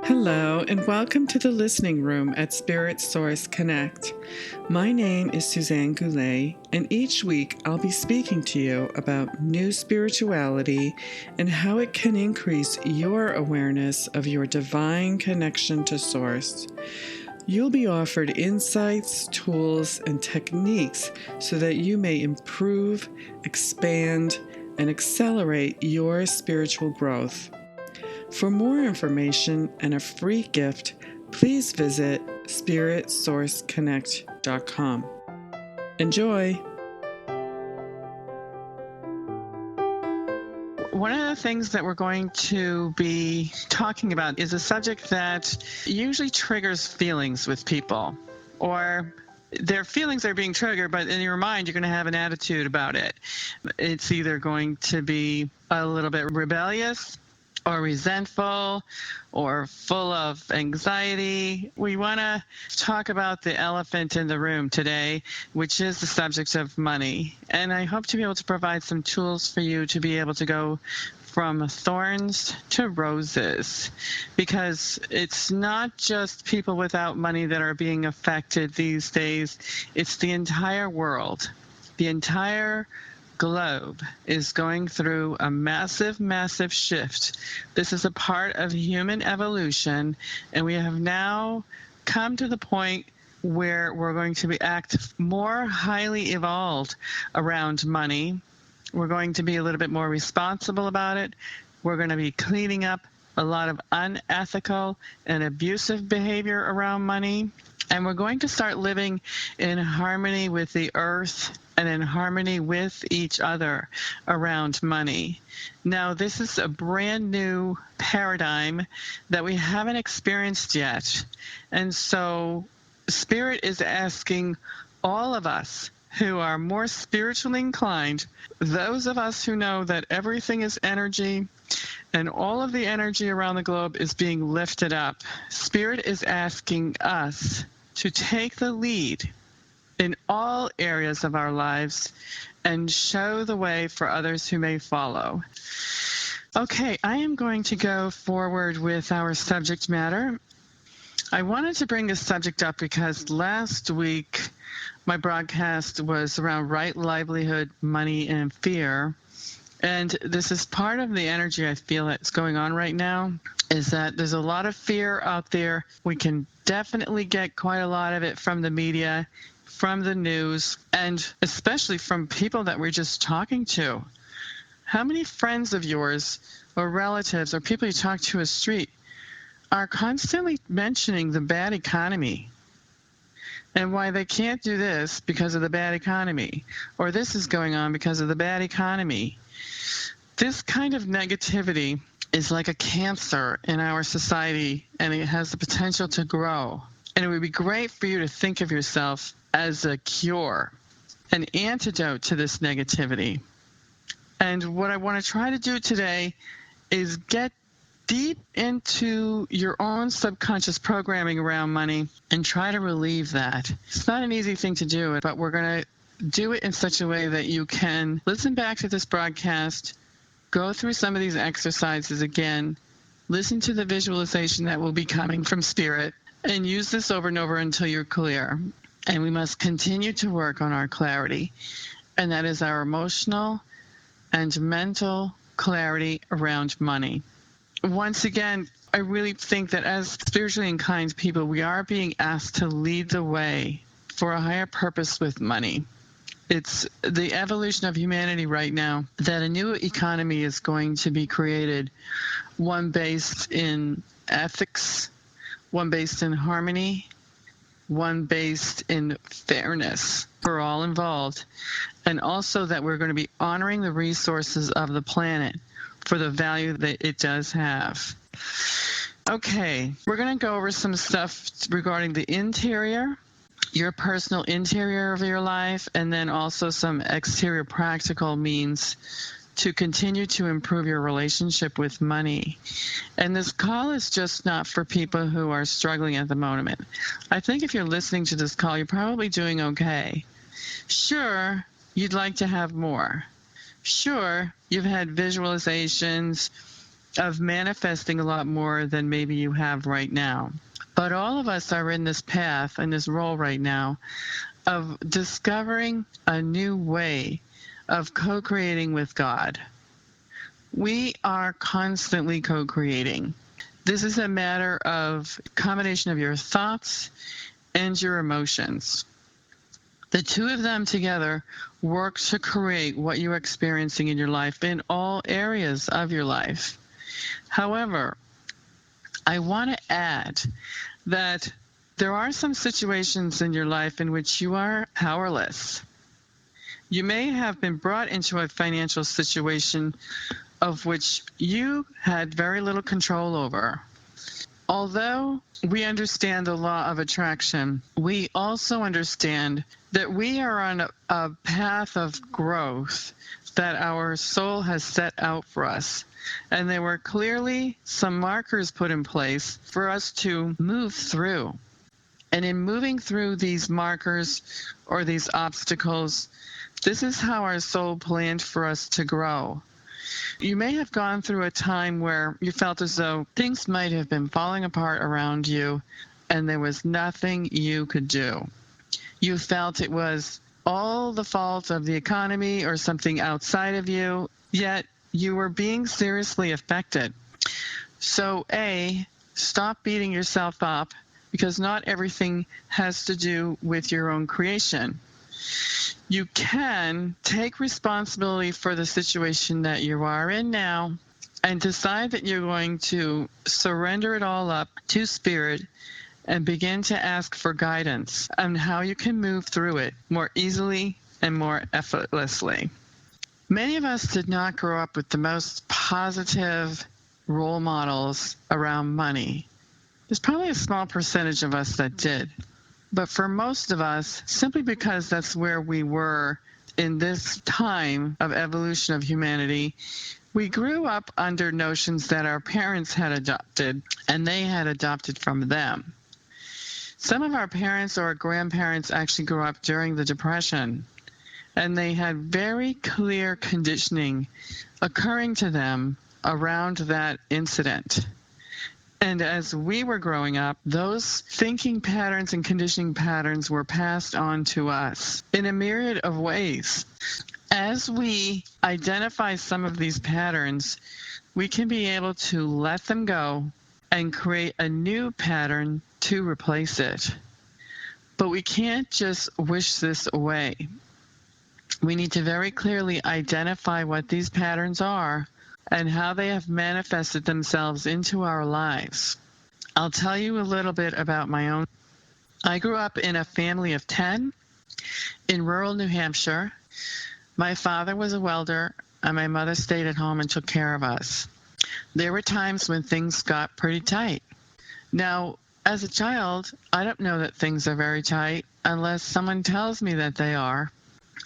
Hello, and welcome to the listening room at Spirit Source Connect. My name is Suzanne Goulet, and each week I'll be speaking to you about new spirituality and how it can increase your awareness of your divine connection to Source. You'll be offered insights, tools, and techniques so that you may improve, expand, and accelerate your spiritual growth. For more information and a free gift, please visit spiritsourceconnect.com. Enjoy! One of the things that we're going to be talking about is a subject that usually triggers feelings with people, or their feelings are being triggered, but in your mind, you're going to have an attitude about it. It's either going to be a little bit rebellious, or resentful, or full of anxiety. We want to talk about the elephant in the room today, which is the subject of money. And I hope to be able to provide some tools for you to be able to go from thorns to roses, because it's not just people without money that are being affected these days. It's the entire world. The entire globe is going through a massive, massive shift. This is a part of human evolution, and we have now come to the point where we're going to act more highly evolved around money. We're going to be a little bit more responsible about it. We're going to be cleaning up a lot of unethical and abusive behavior around money. And we're going to start living in harmony with the earth and in harmony with each other around money. Now, this is a brand new paradigm that we haven't experienced yet. And so Spirit is asking all of us who are more spiritually inclined, those of us who know that everything is energy and all of the energy around the globe is being lifted up, Spirit is asking us to take the lead in all areas of our lives and show the way for others who may follow. Okay, I am going to go forward with our subject matter. I wanted to bring this subject up because last week my broadcast was around right livelihood, money, and fear. And this is part of the energy I feel that's going on right now, is that there's a lot of fear out there. We can definitely get quite a lot of it from the media, from the news, and especially from people that we're just talking to. How many friends of yours or relatives or people you talk to on the street are constantly mentioning the bad economy and why they can't do this because of the bad economy, or this is going on because of the bad economy? This kind of negativity is like a cancer in our society, and it has the potential to grow. And it would be great for you to think of yourself as a cure, an antidote to this negativity. And what I want to try to do today is get deep into your own subconscious programming around money and try to relieve that. It's not an easy thing to do, but we're going to do it in such a way that you can listen back to this broadcast, go through some of these exercises again, listen to the visualization that will be coming from Spirit, and use this over and over until you're clear. And we must continue to work on our clarity, and that is our emotional and mental clarity around money. Once again, I really think that as spiritually inclined people, we are being asked to lead the way for a higher purpose with money. It's the evolution of humanity right now that a new economy is going to be created, one based in ethics, one based in harmony, one based in fairness for all involved, and also that we're going to be honoring the resources of the planet for the value that it does have. Okay, we're going to go over some stuff regarding the interior, your personal interior of your life, and then also some exterior practical means to continue to improve your relationship with money. And this call is just not for people who are struggling at the moment. I think if you're listening to this call, you're probably doing okay. Sure, you'd like to have more. Sure, you've had visualizations of manifesting a lot more than maybe you have right now. But all of us are in this path and this role right now of discovering a new way of co-creating with God. We are constantly co-creating. This is a matter of combination of your thoughts and your emotions. The two of them together work to create what you're experiencing in your life in all areas of your life. However, I want to add that there are some situations in your life in which you are powerless. You may have been brought into a financial situation of which you had very little control over. Although we understand the law of attraction, we also understand that we are on a path of growth that our soul has set out for us. And there were clearly some markers put in place for us to move through. And in moving through these markers or these obstacles, this is how our soul planned for us to grow. You may have gone through a time where you felt as though things might have been falling apart around you and there was nothing you could do. You felt it was all the fault of the economy or something outside of you, yet you were being seriously affected. So stop beating yourself up, because not everything has to do with your own creation. You can take responsibility for the situation that you are in now and decide that you're going to surrender it all up to Spirit and begin to ask for guidance on how you can move through it more easily and more effortlessly. Many of us did not grow up with the most positive role models around money. There's probably a small percentage of us that did. But for most of us, simply because that's where we were in this time of evolution of humanity, we grew up under notions that our parents had adopted and they had adopted from them. Some of our parents or grandparents actually grew up during the Depression, and they had very clear conditioning occurring to them around that incident. And as we were growing up, those thinking patterns and conditioning patterns were passed on to us in a myriad of ways. As we identify some of these patterns, we can be able to let them go and create a new pattern to replace it. But we can't just wish this away. We need to very clearly identify what these patterns are and how they have manifested themselves into our lives. I'll tell you a little bit about my own. I grew up in a family of 10 in rural New Hampshire. My father was a welder, and my mother stayed at home and took care of us. There were times when things got pretty tight. Now, as a child, I don't know that things are very tight unless someone tells me that they are,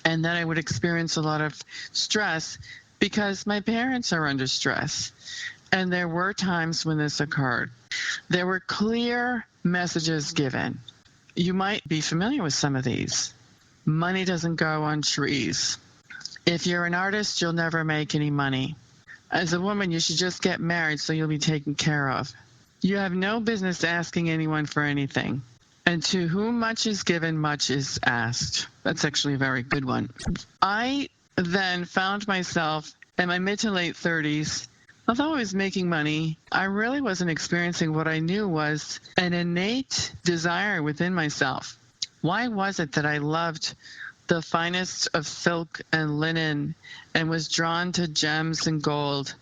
and then I would experience a lot of stress because my parents are under stress. And there were times when this occurred. There were clear messages given. You might be familiar with some of these. Money doesn't grow on trees. If you're an artist, you'll never make any money. As a woman, you should just get married so you'll be taken care of. You have no business asking anyone for anything. And to whom much is given, much is asked. That's actually a very good one. I then found myself in my mid to late 30s. Although I was making money, I really wasn't experiencing what I knew was an innate desire within myself. Why was it that I loved the finest of silk and linen and was drawn to gems and gold,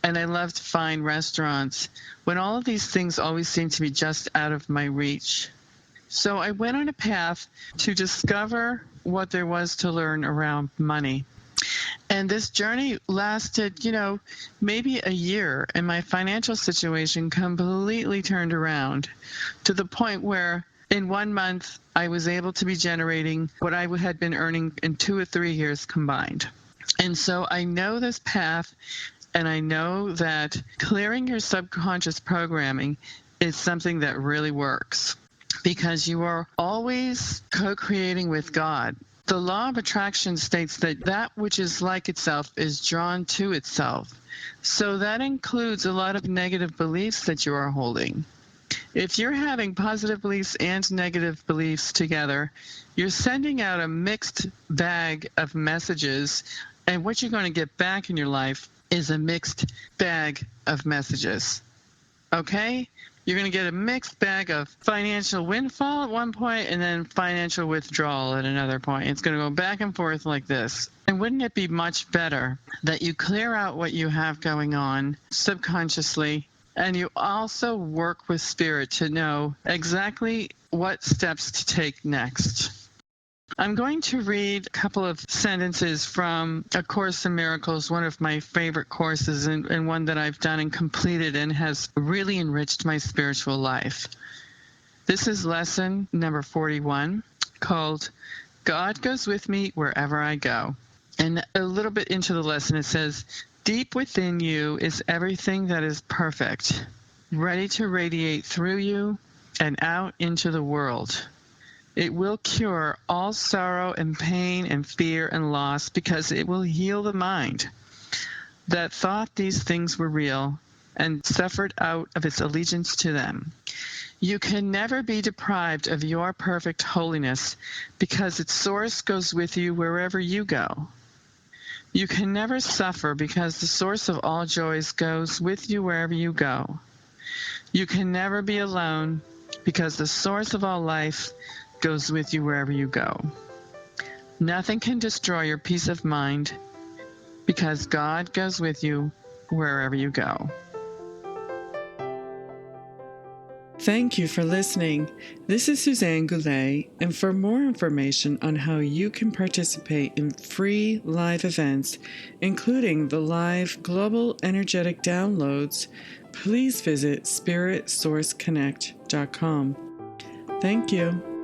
and I loved fine restaurants, when all of these things always seemed to be just out of my reach? So I went on a path to discover what there was to learn around money. And this journey lasted, maybe a year, and my financial situation completely turned around to the point where in 1 month I was able to be generating what I had been earning in 2 or 3 years combined. And so I know this path, and I know that clearing your subconscious programming is something that really works, because you are always co-creating with God. The law of attraction states that that which is like itself is drawn to itself. So that includes a lot of negative beliefs that you are holding. If you're having positive beliefs and negative beliefs together, you're sending out a mixed bag of messages, and what you're going to get back in your life is a mixed bag of messages. Okay? You're going to get a mixed bag of financial windfall at one point and then financial withdrawal at another point. It's going to go back and forth like this. And wouldn't it be much better that you clear out what you have going on subconsciously, and you also work with Spirit to know exactly what steps to take next? I'm going to read a couple of sentences from A Course in Miracles, one of my favorite courses and one that I've done and completed and has really enriched my spiritual life. This is lesson number 41, called God Goes With Me Wherever I Go. And a little bit into the lesson, it says, deep within you is everything that is perfect, ready to radiate through you and out into the world. It will cure all sorrow and pain and fear and loss because it will heal the mind that thought these things were real and suffered out of its allegiance to them. You can never be deprived of your perfect holiness because its source goes with you wherever you go. You can never suffer because the source of all joys goes with you wherever you go. You can never be alone because the source of all life goes with you wherever you go. Nothing can destroy your peace of mind because God goes with you wherever you go. Thank you for listening. This is Suzanne Goulet, and for more information on how you can participate in free live events, including the live Global Energetic Downloads, please visit spiritsourceconnect.com. Thank you.